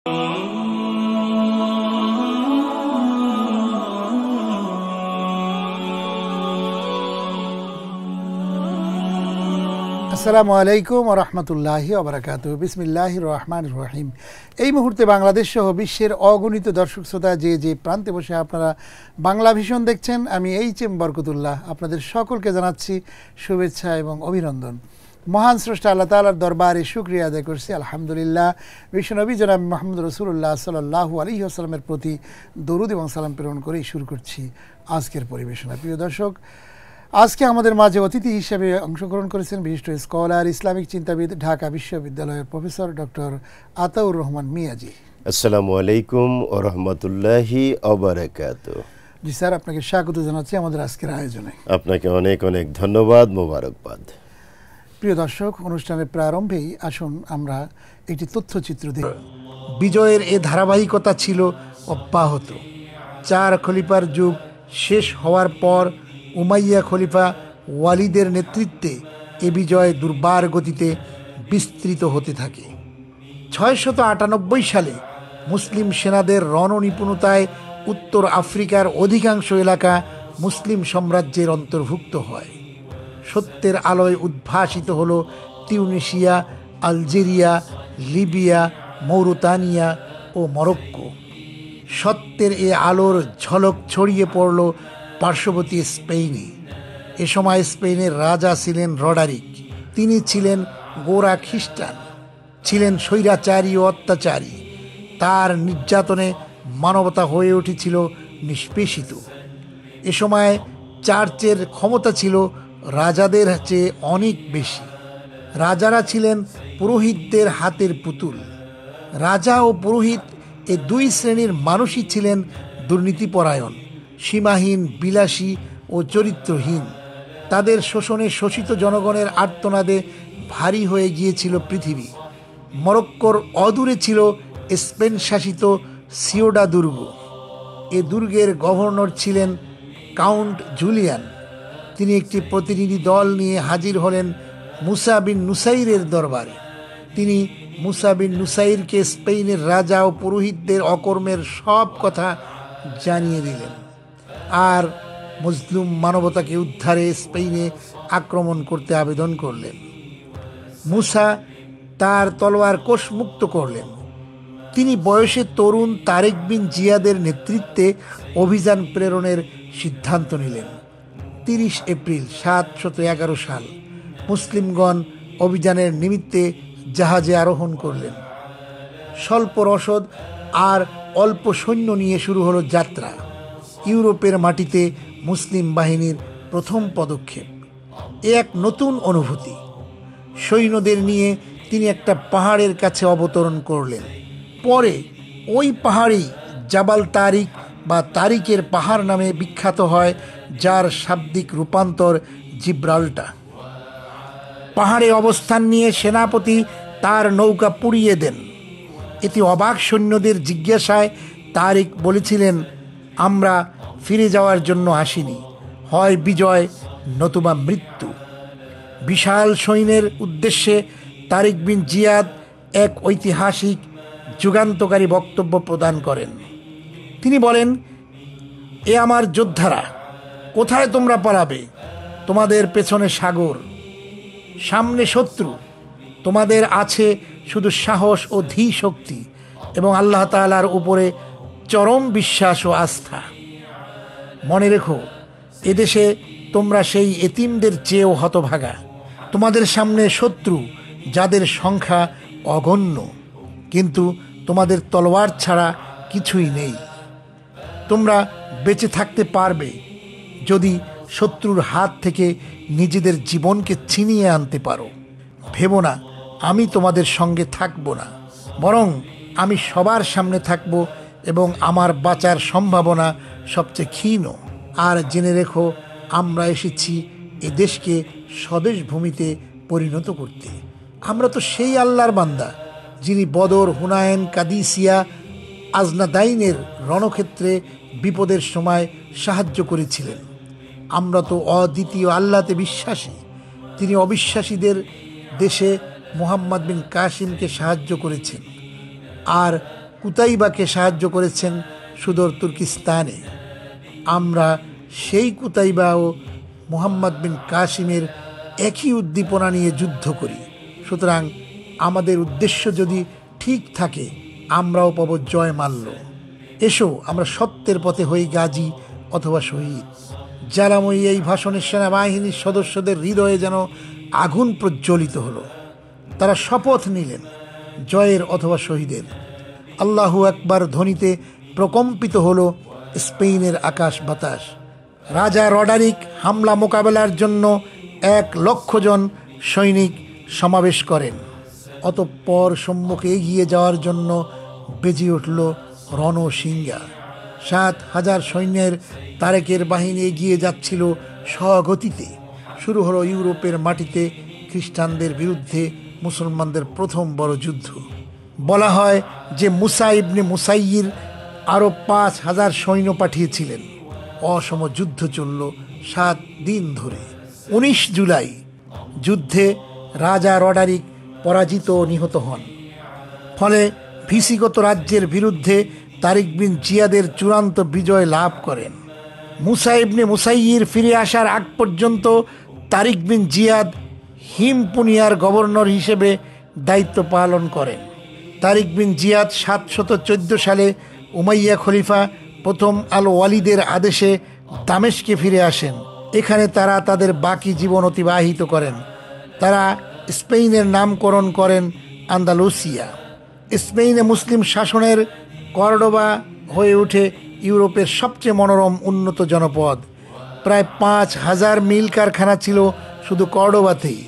আসসালামু আলাইকুম ওয়া রাহমাতুল্লাহি ওয়া বারাকাতুহু। বিসমিল্লাহির রহমানির রহিম। এই মুহূর্তে বাংলাদেশ সহ বিশ্বের অগণিত দর্শক শ্রোতা যে প্রান্তে বসে আপনারা বাংলা ভিশন দেখছেন, আমি এইচ.এম. বরকতুল্লাহ আপনাদের সকলকে জানাচ্ছি শুভেচ্ছা এবং অভিনন্দন। মহান স্রষ্টা আল্লাহ তাআলার দরবারে শুকরিয়া আদায় করছি, আলহামদুলিল্লাহ। বিশ্বনবী জনাব মুহাম্মদ রাসূলুল্লাহ সাল্লাল্লাহু আলাইহি ওয়াসাল্লামের প্রতি দরুদ এবং সালাম প্রেরণ করেই শুরু করছি আজকের পরিবেশনা। প্রিয় দর্শক, আজকে আমাদের মাঝে অতিথি হিসেবে অংশগ্রহণ করেছেন বিশিষ্ট স্কলার, ইসলামিক চিন্তাবিদ, ঢাকা বিশ্ববিদ্যালয়ের প্রফেসর ডক্টর আতাউর রহমান মিয়াজি। আসসালামু আলাইকুম ওয়া রাহমাতুল্লাহি ওয়া বারাকাতুহু। জি স্যার, আপনাকে স্বাগত জানাচ্ছি আমাদের আজকের আয়োজনে। আপনাকে অনেক অনেক ধন্যবাদ, মোবারকবাদ। প্রিয় দর্শক, অনুষ্ঠানের প্রারম্ভেই আসুন আমরা একটি তথ্যচিত্র দেখি। বিজয়ের এ ধারাবাহিকতা ছিল অব্যাহত। 4 খলিফার যুগ শেষ হওয়ার পর উমাইয়া খলিফা ওয়ালিদের নেতৃত্বে এ বিজয় দুর্বার গতিতে বিস্তৃত হতে থাকে। 698 সালে মুসলিম সেনাদের রণনিপুণতায় উত্তর আফ্রিকার অধিকাংশ এলাকা মুসলিম সাম্রাজ্যের অন্তর্ভুক্ত হয়। সত্যের আলোয় উদ্ভাসিত হল তিউনিসিয়া, আলজেরিয়া, লিবিয়া, মৌরিতানিয়া ও মরক্কো। সত্যের এ আলোর ঝলক ছড়িয়ে পড়ল পার্শ্ববর্তী স্পেনে। এ সময় স্পেনের রাজা ছিলেন রডারিক। তিনি ছিলেন গোঁড়া খ্রিস্টান, ছিলেন স্বৈরাচারী ও অত্যাচারী। তার নির্যাতনে মানবতা হয়ে উঠেছিল নিষ্পেষিত। এ সময় চার্চের ক্ষমতা ছিল রাজাদের চেয়ে অনেক বেশি। রাজারা ছিলেন পুরোহিতদের হাতের পুতুল। রাজা ও পুরোহিত এ দুই শ্রেণীর মানুষই ছিলেন দুর্নীতিপরায়ণ, সীমাহীন, বিলাসী ও চরিত্রহীন। তাদের শোষণে শোষিত জনগণের আর্তনাদে ভারী হয়ে গিয়েছিল পৃথিবী। মরক্কোর অদূরে ছিল স্পেন শাসিত সিওডা দুর্গ। এ দুর্গের গভর্নর ছিলেন কাউন্ট জুলিয়ান। তিনি একটি প্রতিনিধি দল নিয়ে হাজির হলেন মুসা বিন নুসাইরের দরবারে। তিনি মুসা বিন নুসাইরকে স্পেনের রাজা ও পুরোহিতদের অকর্মের সব কথা জানিয়ে দিলেন আর মুসলিম মানবতাকে উদ্ধারে স্পেনে আক্রমণ করতে আবেদন করলেন। মুসা তার তলোয়ার কোষমুক্ত করলেন। তিনি বয়সে তরুণ তারেক বিন জিয়াদের নেতৃত্বে অভিযান প্রেরণের সিদ্ধান্ত নিলেন। 30 এপ্রিল 711 সাল মুসলিমগণ অভিযানের নিমিত্তে জাহাজে আরোহণ করলেন। স্বল্প রসদ আর অল্প সৈন্য নিয়ে শুরু হলো যাত্রা। ইউরোপের মাটিতে মুসলিম বাহিনীর প্রথম পদক্ষেপ। এ এক নতুন অনুভূতি। সৈন্যদের নিয়ে তিনি একটা পাহাড়ের কাছে অবতরণ করলেন। পরে ওই পাহাড়েই জাবাল তারিক বা তারিকের পাহাড় নামে বিখ্যাত হয়, যার শাব্দিক রূপান্তর জিব্রাল্টা। পাহাড়ে অবস্থান নিয়ে সেনাপতি তার নৌকা পুড়িয়ে দেন। এতে অবাক সৈন্যদের জিজ্ঞাসায় তারিক বলেছিলেন, আমরা ফিরে যাওয়ার জন্য আসিনি, হয় বিজয় নতুবা মৃত্যু। বিশাল সৈন্যের উদ্দেশ্যে তারিক বিন জিয়াদ এক ঐতিহাসিক যুগান্তকারী বক্তব্য প্রদান করেন। তিনি বলেন, এ আমার যোদ্ধারা, কোথায় তোমরা পালাবে? তোমাদের পেছনে সাগর, সামনে শত্রু। তোমাদের আছে শুধু সাহস ও ধী শক্তি এবং আল্লাহ তাআলার উপরে চরম বিশ্বাস ও আস্থা। মনে রেখো, এদেশে তোমরা সেই এতিমদের চেয়েও হতভাগা। তোমাদের সামনে শত্রু যাদের সংখ্যা অগণ্য, কিন্তু তোমাদের তলোয়ার ছাড়া কিছুই নেই। তোমরা বেঁচে থাকতে পারবে যদি শত্রুর হাত থেকে নিজেদের জীবনকে ছিনিয়ে আনতে পারো। ভেবো না আমি তোমাদের সঙ্গে থাকবো না, বরং আমি সবার সামনে থাকব এবং আমার বাঁচার সম্ভাবনা সবচেয়ে ক্ষীণ। আর জেনে রেখো, আমরা এসেছি এ দেশকে স্বদেশ ভূমিতে পরিণত করতে। আমরা তো সেই আল্লাহর বান্দা যিনি বদর, হুনায়ন, কাদিসিয়া, আজনাদাইনের রণক্ষেত্রে বিপদের সময় সাহায্য করেছিলেন। আমরা তো অদ্বিতীয় আল্লাহতে বিশ্বাসী। তিনি অবিশ্বাসীদের দেশে মুহাম্মদ বিন কাসিমকে সাহায্য করেছেন। আর কুতাইবাকে সাহায্য করেছেন সুদূর তুর্কিস্তানে। আমরা সেই কুতাইবা ও মুহাম্মদ বিন কাসিমের একই উদ্দীপনা নিয়ে যুদ্ধ করি। সুতরাং আমাদের উদ্দেশ্য যদি ঠিক থাকে, আমরাও পাব জয় মাল্য। এসো আমরা সত্যের পথে হই গাজী অথবা শহীদ। জ্বালাময়ী এই ভাষণে সেনাবাহিনীর সদস্যদের হৃদয়ে যেন আগুন প্রজ্বলিত হলো। তারা শপথ নিলেন জয়ের অথবা শহীদের। আল্লাহু আকবার ধ্বনিতে প্রকম্পিত হলো স্পেনের আকাশ বাতাস। রাজা রডারিক হামলা মোকাবেলার জন্য 1,00,000 জন সৈনিক সমাবেশ করেন। অতঃপর সম্মুখে এগিয়ে যাওয়ার জন্য বেজে উঠল রণসিঙ্গা। 7,000 সৈন্যের তারেকের বাহিনী এগিয়ে যাচ্ছিল স্বগতিতে। শুরু হলো ইউরোপের মাটিতে খ্রিস্টানদের বিরুদ্ধে মুসলমানদের প্রথম বড় যুদ্ধ। বলা হয় যে মুসা ইবনে মুসাইয়ির আরও 5,000 সৈন্য পাঠিয়েছিলেন। অসম যুদ্ধ চলল 7 দিন ধরে। 19 জুলাই যুদ্ধে রাজা রডারিক পরাজিত ও নিহত হন। ফলে ভিসিগত রাজ্যের বিরুদ্ধে তারিক বিন জিয়াদের চূড়ান্ত বিজয় লাভ করেন। মুসা ইবনে মুসাইয়ির ফিরে আসার আগ পর্যন্ত তারিক বিন জিয়াদ হিমপুনিয়ার গভর্নর হিসেবে দায়িত্ব পালন করেন। তারিক বিন জিয়াদ 714 সালে উমাইয়া খলিফা প্রথম আল ওয়ালিদের আদেশে দামেস্কে ফিরে আসেন। এখানে তারা তাদের বাকি জীবন অতিবাহিত করেন। তারা স্পেনের নামকরণ করেন আন্দালুসিয়া। স্পেনে মুসলিম শাসনের কর্ডোবা হয়ে ওঠে ইউরোপের সবচেয়ে মনোরম উন্নত জনপদ। প্রায় 5,000 মিল কারখানা ছিল শুধু কর্ডোবাতেই।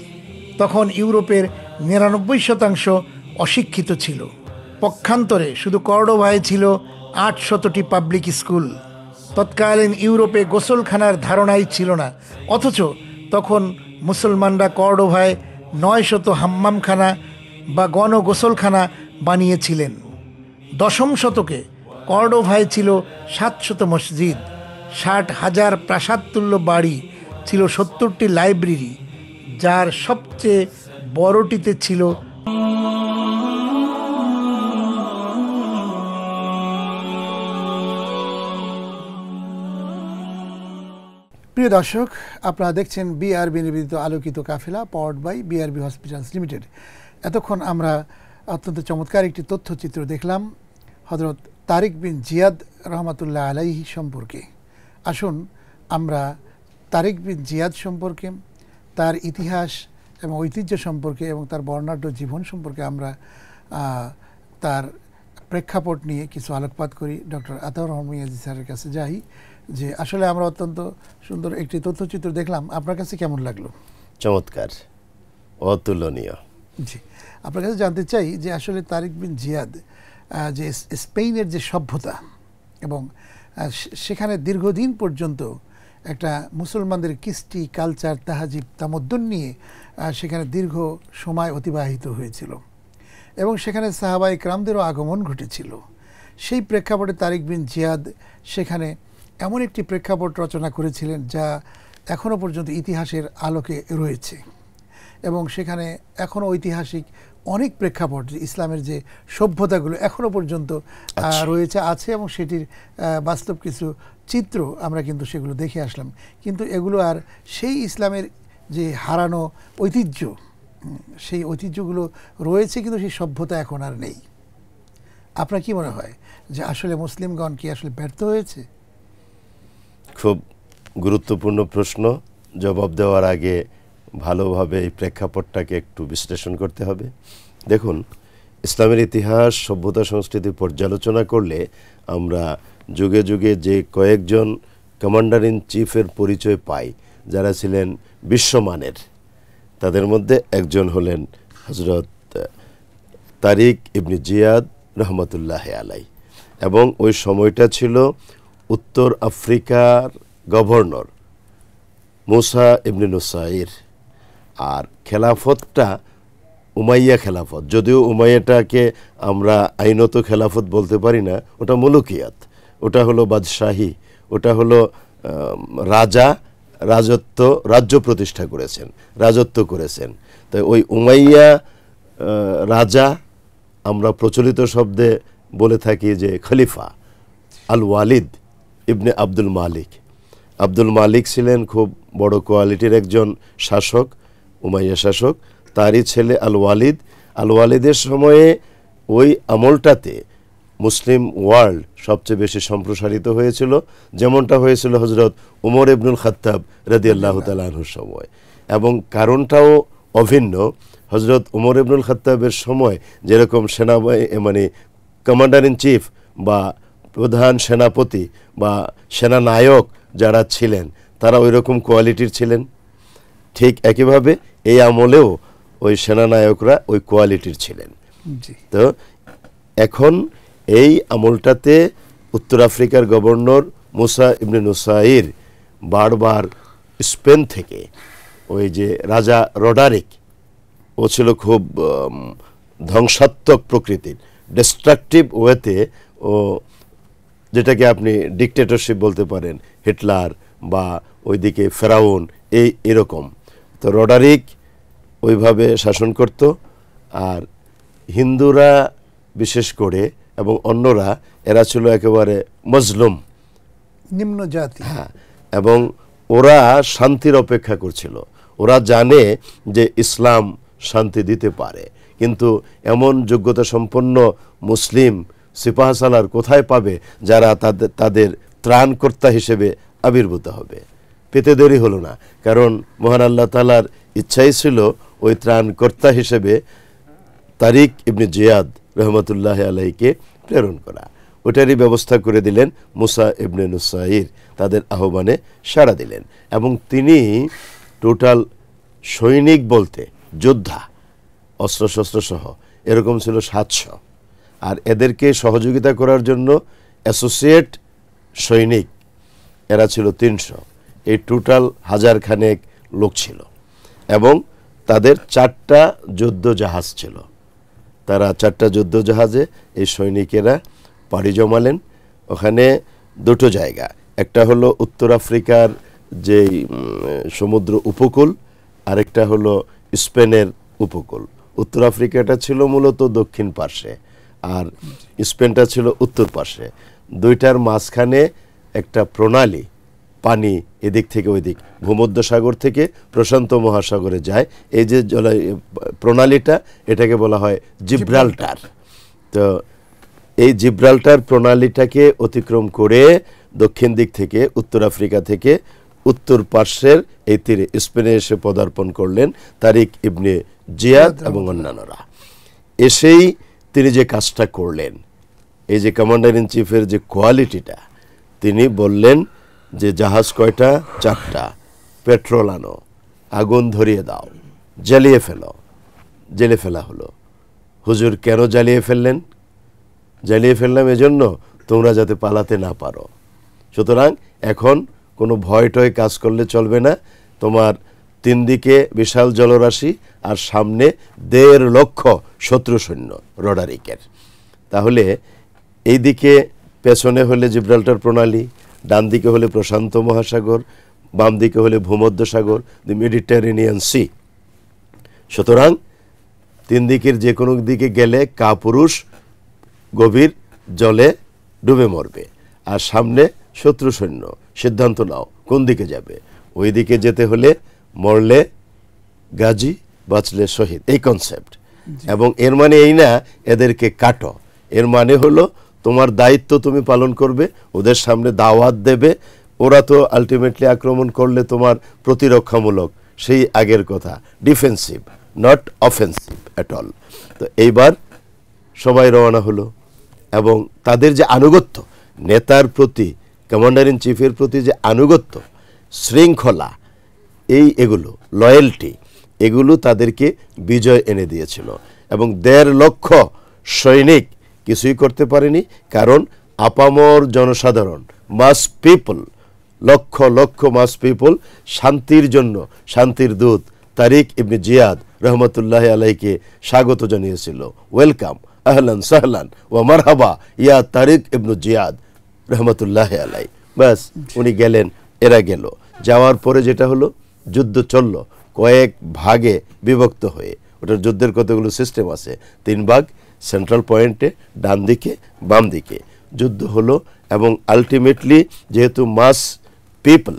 তখন ইউরোপের 99% অশিক্ষিত ছিল। পক্ষান্তরে শুধু কর্ডোবায় ছিল 800টি পাবলিক স্কুল। তৎকালীন ইউরোপে গোসলখানার ধারণাই ছিল না, অথচ তখন মুসলমানরা কর্ডোভায় 900 হাম্মামখানা বা গণ গোসলখানা বানিয়েছিলেন। 10ম শতকে কর্ডোভায় ছিল 700 মসজিদ, 60,000 প্রাসাদতুল্য বাড়ি, ছিল 70টি লাইব্রেরি, যার সবচেয়ে বড়টিতে ছিল প্রিয় দর্শক, আপনারা দেখছেন বিআরবি নিবেদিত আলোকিত কাফেলা, powered by BRB hospitals limited. এতক্ষণ আমরা অত্যন্ত চমৎকার একটি তথ্যচিত্র দেখলাম হযরত তারিক বিন জিয়াদ রহমাতুল্লাহ আলাইহি সম্পর্কে। আসুন আমরা তারিক বিন জিয়াদ সম্পর্কে, তার ইতিহাস এবং ঐতিহ্য সম্পর্কে এবং তার বর্ণাঢ্য জীবন সম্পর্কে আমরা তার প্রেক্ষাপট নিয়ে কিছু আলোকপাত করি। ডক্টর আতাউর রহমান মিয়াজি স্যারের কাছে যাই যে আসলে আমরা অত্যন্ত সুন্দর একটি তথ্যচিত্র দেখলাম, আপনার কাছে কেমন লাগলো? চমৎকার, অতুলনীয়। জি, আপনার কাছে জানতে চাই যে আসলে তারিক বিন জিয়াদ যে স্পেনের যে সভ্যতা এবং সেখানে দীর্ঘদিন পর্যন্ত একটা মুসলমানদের কৃষ্টি, কালচার, তাহাজিব, তামদ্দুন নিয়ে সেখানে দীর্ঘ সময় অতিবাহিত হয়েছিল এবং সেখানে সাহাবায়ে কেরামদেরও আগমন ঘটেছিল। সেই প্রেক্ষাপটে তারিক বিন জিয়াদ সেখানে এমন একটি প্রেক্ষাপট রচনা করেছিলেন যা এখনও পর্যন্ত ইতিহাসের আলোকে রয়েছে এবং সেখানে এখনও ঐতিহাসিক অনেক প্রেক্ষাপট, ইসলামের যে সভ্যতাগুলো এখনও পর্যন্ত রয়েছে, আছে এবং সেটির বাস্তব কিছু চিত্র আমরা কিন্তু সেগুলো দেখে আসলাম। কিন্তু এগুলো আর সেই ইসলামের যে হারানো ঐতিহ্য, সেই ঐতিহ্যগুলো রয়েছে কিন্তু সেই সভ্যতা এখন আর নেই। আপনার কি মনে হয় যে আসলে মুসলিমগণ কি আসলে ব্যর্থ হয়েছে? খুব গুরুত্বপূর্ণ প্রশ্ন। জবাব দেওয়ার আগে ভালোভাবে এই প্রেক্ষাপটটাকে একটু বিশ্লেষণ করতে হবে। দেখুন, ইসলামের ইতিহাস, সভ্যতা, সংস্কৃতি পর্যালোচনা করলে আমরা যুগে যুগে যে কয়েকজন কমান্ডার ইন চিফের পরিচয় পাই যারা ছিলেন বিশ্বমানের, তাদের মধ্যে একজন হলেন হযরত তারিক ইবনে জিয়াদ রহমাতুল্লাহ আলাই। এবং ওই সময়টা ছিল উত্তর আফ্রিকার গভর্নর মুসা ইবনে নুসাইর, আর খেলাফতটা উমাইয়া খেলাফত। যদিও উমাইয়াটাকে আমরা আইনত খেলাফত বলতে পারি না, ওটা মুলুকিয়াত, ওটা হলো বাদশাহী, ওটা হলো রাজ্য প্রতিষ্ঠা করেছেন, রাজত্ব করেছেন। তাই ওই উমাইয়া রাজা আমরা প্রচলিত শব্দে বলে থাকি যে খলিফা আল ওয়ালিদ ইবনে আব্দুল মালিক। আব্দুল মালিক ছিলেন খুব বড় কোয়ালিটির একজন শাসক, উমাইয়া শাসক। তারই ছেলে আল ওয়ালিদ। আল ওয়ালিদের সময়ে ওই আমলটাতে মুসলিম ওয়ার্ল্ড সবচেয়ে বেশি সম্প্রসারিত হয়েছিল, যেমনটা হয়েছিল হজরত উমর ইবনুল খাত্তাব রাদিয়াল্লাহু তাআলা আনহুর সময়। এবং কারণটাও অভিন্ন। হজরত উমর ইবনুল খাত্তাবের সময় যেরকম মানে কমান্ডার ইন চিফ বা প্রধান সেনাপতি বা সেনানায়ক যারা ছিলেন তারা ওই রকম কোয়ালিটির ছিলেন, ঠিক একইভাবে এই আমলেও ওই সেনানায়করা ওই কোয়ালিটির ছিলেন। তো এখন এই আমলটাতে উত্তর আফ্রিকার গভর্নর মুসা ইবনে নুসাইর বারবার স্পেন থেকে ওই যে রাজা রডারিক, ও ছিল খুব ধ্বংসাত্মক প্রকৃতির, ডিস্ট্রাকটিভ ওয়েতে, ও যেটাকে আপনি ডিকটেটরশিপ বলতে পারেন, হিটলার বা ওইদিকে ফেরাউন এরকম। তো রডারিক ওইভাবে শাসন করত। আর হিন্দুরা বিশেষ করে এবং অন্যরা এরা ছিল একেবারে মজলুম, নিম্ন জাতি। হ্যাঁ, এবং ওরা শান্তির অপেক্ষা করছিল। ওরা জানে যে ইসলাম শান্তি দিতে পারে, কিন্তু এমন যোগ্যতা সম্পন্ন মুসলিম সিপাহসালার কোথায় পাবে যারা তাদের ত্রাণকর্তা হিসেবে আবির্ভূত হবে। পেতে দেরি হলো না, কারণ মহান আল্লাহ তাআলার ইচ্ছাই ছিল ওই ত্রাণকর্তা হিসেবে তারিক ইবনে জিয়াদ রহমতুল্লাহ আলাইকে প্রেরণ করা। ওটারই ব্যবস্থা করে দিলেন মুসা ইবনে নুসাইর, তাদের আহ্বানে সাড়া দিলেন। এবং তিনি টোটাল সৈনিক বলতে যোদ্ধা অস্ত্রশস্ত্র সহ এরকম ছিল 700, আর এদেরকে সহযোগিতা করার জন্য অ্যাসোসিয়েট সৈনিক এরা ছিল 300। এই টোটাল 1000 খানেক লোক ছিল। এবং তাদের 4টা যুদ্ধ জাহাজ ছিল। তারা 4টা যুদ্ধ জাহাজে এই সৈনিকেরা পাড়ি জমালেন। ওখানে দুটো জায়গা, একটা হলো উত্তর আফ্রিকার যে সমুদ্র উপকূল, আরেকটা হলো স্পেনের উপকূল। উত্তর আফ্রিকাটা ছিল মূলত দক্ষিণ পার্শ্বে, আর স্পেনটা ছিল উত্তর পার্শ্বে। দুইটার মাঝখানে একটা প্রণালী, পানি এদিক থেকে ওই দিক, ভূমধ্যসাগর থেকে প্রশান্ত মহাসাগরে যায়। এই যে প্রণালীটা, এটাকে বলা হয় জিব্রাল্টার। তো এই জিব্রাল্টার প্রণালীটাকে অতিক্রম করে দক্ষিণ দিক থেকে উত্তর আফ্রিকা থেকে উত্তর পার্শ্বের এই তীরে স্পেনে এসে পদার্পণ করলেন তারিক ইবনে জিয়াদ এবং অন্যান্যরা। এসেই তিনি যে কাজটা করলেন, এই যে কমান্ডার ইন চিফের যে কোয়ালিটিটা, তিনি বললেন যে জাহাজ কয়টা? 4টা। পেট্রোল আনো, আগুন ধরিয়ে দাও, জ্বালিয়ে ফেলো। জেলে ফেলা হলো। হুজুর কেন জ্বালিয়ে ফেললেন? জ্বালিয়ে ফেললাম এজন্য তোমরা যাতে পালাতে না পারো। সুতরাং এখন কোনো ভয় টয় কাজ করলে চলবে না। তোমার 3 দিকে বিশাল জলরাশি আর সামনে 1.5 লক্ষ শত্রু সৈন্য রডারিকের। তাহলে এই দিকে পেছনে হলে জিব্রাল্টার প্রণালী, ডান দিকে হলে প্রশান্ত মহাসাগর, বাম দিকে হলে ভূমধ্যসাগর, দি মেডিটেরেনিয়ান সি। সুতরাং 3 দিকের যে কোনো দিকে গেলে কাপুরুষ গভীর জলে ডুবে মরবে। আর সামনে শত্রু সৈন্য, সিদ্ধান্ত নাও কোন দিকে যাবে। ওই দিকে যেতে হলে মরলে গাজী, বাঁচলে শহীদ, এই কনসেপ্ট। এবং এর মানে এই না এদেরকে কাটো, এর মানে হলো তোমার দায়িত্ব তুমি পালন করবে, ওদের সামনে দাওয়াত দেবে। ওরা তো আলটিমেটলি আক্রমণ করলে তোমার প্রতিরক্ষামূলক, সেই আগের কথা, defensive, not offensive at all. তো এইবার সবাই রওনা হলো। এবং তাদের যে আনুগত্য, নেতার প্রতি, কমান্ডার ইন চিফের প্রতি যে আনুগত্য, শৃঙ্খলা, এগুলো লয়্যালটি, এগুলো তাদেরকে বিজয় এনে দিয়েছিল। এবং 1.5 লক্ষ সৈনিক কিছুই করতে পারেনি, কারণ আপামর জনসাধারণ, মাস পিপল, লক্ষ লক্ষ মাস পিপল শান্তির জন্য, শান্তির দূত তারিক ইবনে জিয়াদ রহমতুল্লাহ আলাইকে স্বাগত জানিয়েছিল। ওয়েলকাম, আহলান সাহলান ওয়া মারহাবা ইয়া তারিক ইবনে জিয়াদ রহমতুল্লাহ আলাই। ব্যাস, উনি গেলেন, এরা গেল। যাওয়ার পরে যেটা হলো, যুদ্ধ চলল কয়েক ভাগে বিভক্ত হয়ে। ওটার যুদ্ধের কতগুলো সিস্টেম আছে, 3 ভাগ। সেন্ট্রাল পয়েন্টে ডান দিকে বাম দিকে যুদ্ধ হলো এবং আলটিমেটলি যেহেতু মাস পিপল,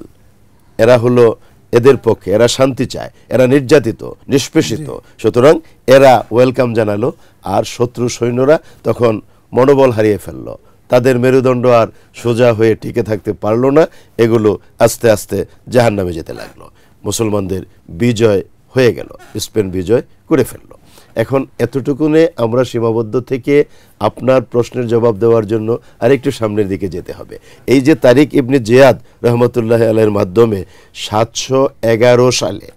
এরা হলো এদের পক্ষে, এরা শান্তি চায়, এরা নির্যাতিত নিষ্পেষিত, সুতরাং এরা ওয়েলকাম জানালো। আর শত্রু সৈন্যরা তখন মনোবল হারিয়ে ফেলল, তাদের মেরুদণ্ড আর সোজা হয়ে টিকে থাকতে পারলো না, এগুলো আস্তে আস্তে জাহান্নামে যেতে লাগলো। মুসলমানদের বিজয় হয়ে গেল, স্পেন বিজয় করে ফেললো। এখন এতটুকুনে আমরা সীমাবদ্ধ থেকে আপনার প্রশ্নের জবাব দেওয়ার জন্য আরেকটু সামনের দিকে যেতে হবে। এই যে তারিক ইবনে জিয়াদ রহমতুল্লাহ আলাইহির মাধ্যমে 711 সালে,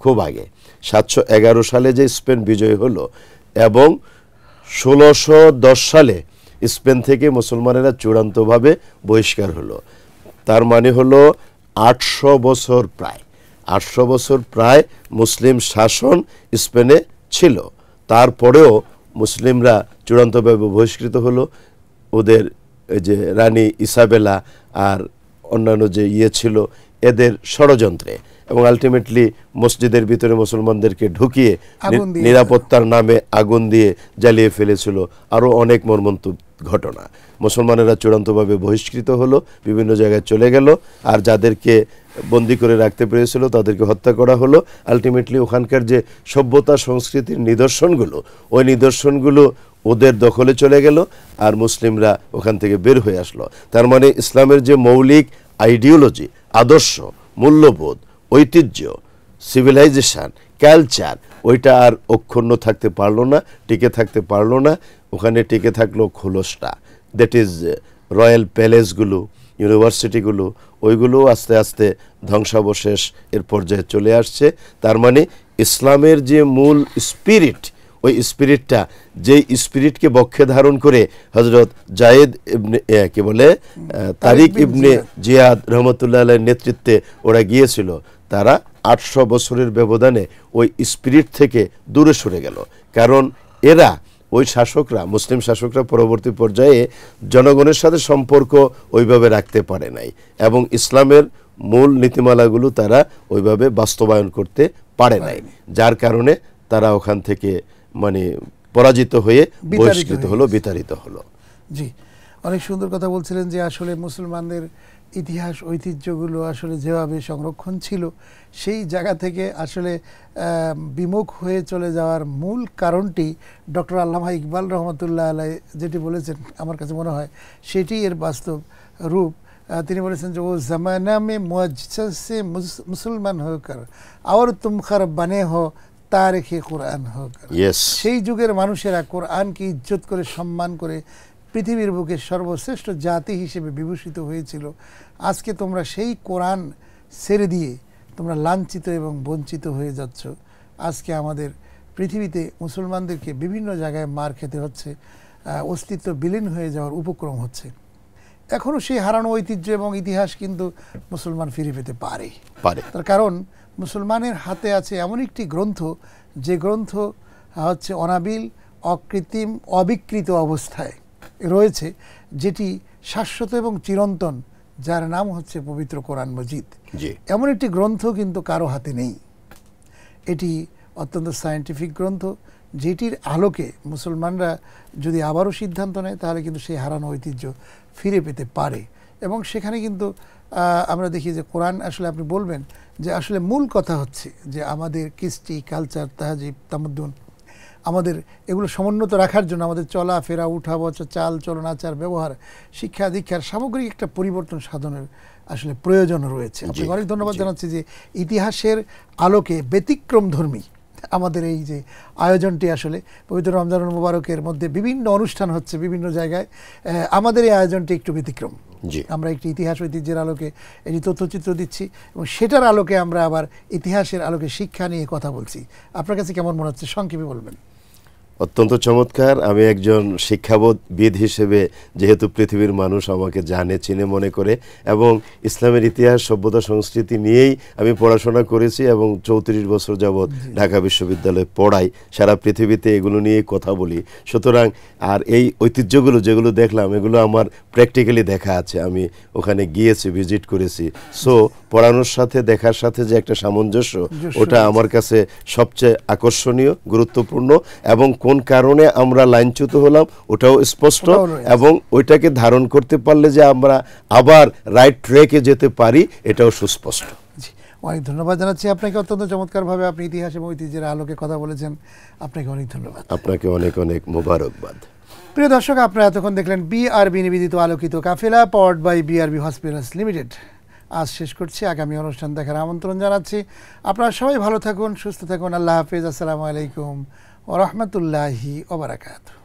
খুব আগে 711 সালে যে স্পেন বিজয় হলো এবং 1610 সালে স্পেন থেকে মুসলমানেরা চূড়ান্তভাবে বহিষ্কার হলো, তার মানে হলো 800 বছর, প্রায় 800 বছর প্রায় মুসলিম শাসন স্পেনে ছিল। তারপরেও মুসলিমরা চূড়ান্তভাবে বহিষ্কৃত হলো। ওদের যে রানী ইসাবেলা আর অন্যান্য যে ছিল এদের ষড়যন্ত্রে, এবং আলটিমেটলি মসজিদের ভিতরে মুসলমানদেরকে ঢুকিয়ে নিরাপত্তার নামে আগুন দিয়ে জ্বালিয়ে ফেলেছিল। আরও অনেক মর্মন্তুদ ঘটনা। মুসলমানেরা চূড়ান্তভাবে বহিষ্কৃত হলো, বিভিন্ন জায়গায় চলে গেল, আর যাদেরকে বন্দি করে রাখতে পেরেছিল তাদেরকে হত্যা করা হলো। আলটিমেটলি ওখানকার যে সভ্যতা সংস্কৃতির নিদর্শনগুলো, ওই নিদর্শনগুলো ওদের দখলে চলে গেল, আর মুসলিমরা ওখান থেকে বের হয়ে আসলো। তার মানে ইসলামের যে মৌলিক আইডিওলজি, আদর্শ, মূল্যবোধ, ঐতিহ্য, সিভিলাইজেশন, কালচার, ওইটা আর অক্ষুণ্ণ থাকতে পারলো না, টিকে থাকতে পারলো না। ওখানে টিকে থাকলো খোলসটা, দ্যাট ইজ রয়্যাল প্যালেসগুলো, ইউনিভার্সিটিগুলো, ওইগুলো আস্তে আস্তে ধ্বংসাবশেষ এর পর্যায়ে চলে আসছে। তার মানে ইসলামের যে মূল স্পিরিট, ওই স্পিরিটটা, যেই স্পিরিটকে বক্ষে ধারণ করে হযরত জায়েদ ইবনে কি বলে তারিক ইবনে জিয়াদ রহমতুল্লাহ আলাইহির নেতৃত্বে ওরা গিয়েছিল, তারা 800 বছরের ব্যবধানে ওই স্পিরিট থেকে দূরে সরে গেল। কারণ এরা, ওই শাসকরা, মুসলিম শাসকরা পরবর্তী পর্যায়ে জনগণের সাথে সম্পর্ক ওইভাবে রাখতে পারে নাই, এবং ইসলামের মূল নীতিমালাগুলো তারা ওইভাবে বাস্তবায়ন করতে পারে নাই, যার কারণে তারা ওখান থেকে মানে পরাজিত হয়ে বহিষ্কৃত হলো, বিতাড়িত হলো। জি, অনেক সুন্দর কথা বলছিলেন যে আসলে মুসলমানদের ইতিহাস ঐতিহ্যগুলো আসলে যেভাবে সংরক্ষণ ছিল, সেই জায়গা থেকে আসলে বিমুখ হয়ে চলে যাওয়ার মূল কারণটি ডক্টর আল্লামা ইকবাল রহমতুল্লাহ আলাই যেটি বলেছেন, আমার কাছে মনে হয় সেটি এর বাস্তব রূপ। তিনি বলেছেন যে ও জামানা মে মুআজ্জিজে মুসলমান হোকর আর তুম খর বনে হো তারিখে কোরআন হোকর। সেই যুগের মানুষেরা কোরআনকে ইজ্জত করে, সম্মান করে পৃথিবীর বুকে সর্বশ্রেষ্ঠ জাতি হিসেবে বিভূষিত হয়েছিল। আজকে তোমরা সেই কোরআন ছেড়ে দিয়ে তোমরা লাঞ্ছিত এবং বঞ্চিত হয়ে যাচ্ছ। আজকে আমাদের পৃথিবীতে মুসলমানদেরকে বিভিন্ন জায়গায় মার খেতে হচ্ছে, অস্তিত্ব বিলীন হয়ে যাওয়ার উপক্রম হচ্ছে। এখনও সেই হারানো ঐতিহ্য এবং ইতিহাস কিন্তু মুসলমান ফিরে পেতে পারে। তার কারণ মুসলমানের হাতে আছে এমন একটি গ্রন্থ, যে গ্রন্থ হচ্ছে অনাবিল, অকৃত্রিম, অবিকৃত অবস্থায় রয়েছে, যেটি শাশ্বত এবং চিরন্তন, যার নাম হচ্ছে পবিত্র কোরআন মজিদ। এমন একটি গ্রন্থ কিন্তু কারো হাতে নেই। এটি অত্যন্ত সায়েন্টিফিক গ্রন্থ, যেটির আলোকে মুসলমানরা যদি আবারও সিদ্ধান্ত নেয়, তাহলে কিন্তু সেই হারানো ঐতিহ্য ফিরে পেতে পারে। এবং সেখানে কিন্তু আমরা দেখি যে কোরআন, আসলে আপনি বলবেন যে আসলে মূল কথা হচ্ছে যে আমাদের কৃষ্টি, কালচার, তাহজিব, তামাদ্দুন, আমাদের এগুলো সমুন্নত রাখার জন্য আমাদের চলাফেরা, উঠা বসা, চাল চলন, আচার ব্যবহার, শিক্ষা দীক্ষার সামগ্রিক একটা পরিবর্তন সাধনের আসলে প্রয়োজন রয়েছে। আপনাকে অনেক ধন্যবাদ জানাচ্ছি যে ইতিহাসের আলোকে ব্যতিক্রমধর্মী আমাদের এই যে আয়োজনটি, আসলে পবিত্র রমজানুল মুবারকের মধ্যে বিভিন্ন অনুষ্ঠান হচ্ছে বিভিন্ন জায়গায়, আমাদের এই আয়োজনটি একটু ব্যতিক্রম। আমরা একটি ইতিহাস ঐতিহ্যের আলোকে এটি তথ্যচিত্র দিচ্ছি, এবং সেটার আলোকে আমরা আবার ইতিহাসের আলোকে শিক্ষা নিয়ে কথা বলছি। আপনার কাছে কেমন মনে হচ্ছে, সংক্ষেপে বলবেন? অত্যন্ত চমৎকার। আমি একজন শিক্ষাবিদ হিসেবে, যেহেতু পৃথিবীর মানুষ আমাকে জানে, চিনে, মনে করে, এবং ইসলামের ইতিহাস, সভ্যতা, সংস্কৃতি নিয়েই আমি পড়াশোনা করেছি এবং 34 বছর যাবৎ ঢাকা বিশ্ববিদ্যালয়ে পড়াই, সারা পৃথিবীতে এগুলো নিয়েই কথা বলি। সুতরাং আর এই ঐতিহ্যগুলো যেগুলো দেখলাম, এগুলো আমার প্র্যাকটিক্যালি দেখা আছে, আমি ওখানে গিয়েছি, ভিজিট করেছি। সো পড়ানোর সাথে দেখার সাথে যে একটা সামঞ্জস্য, ওটা আমার কাছে সবচেয়ে আকর্ষণীয়, গুরুত্বপূর্ণ, এবং কোন কারণে আমরা লাইনচ্যুত হলাম ওটাও স্পষ্ট, ওটাও রয়েছে। এবং ওইটাকে ধারণ করতে পারলে যে আমরা আবার রাইট ট্র্যাকে যেতে পারি এটাও সুস্পষ্ট। জি, অনেক ধন্যবাদ জানাচ্ছি আপনাকে। অত্যন্ত চমৎকারভাবে আপনি ইতিহাস এবং ঐতিহ্যের আলোকে কথা বলেছেন। আপনাকে অনেক ধন্যবাদ। আপনাকে অনেক অনেক মোবারকবাদ। প্রিয় দর্শক, আপনারা এতক্ষণ দেখলেন বিআরবি নিবেদিত আলোকিত কাফেলা, powered by BRB hospitals limited. আজ শেষ করছি, আগামী অনুষ্ঠান দেখার আমন্ত্রণ জানাচ্ছি। আপনারা সবাই ভালো থাকুন, সুস্থ থাকুন। আল্লাহ হাফেজ। আসসালামু আলাইকুম ওয়া রাহমাতুল্লাহি ওয়া বারাকাতুহু।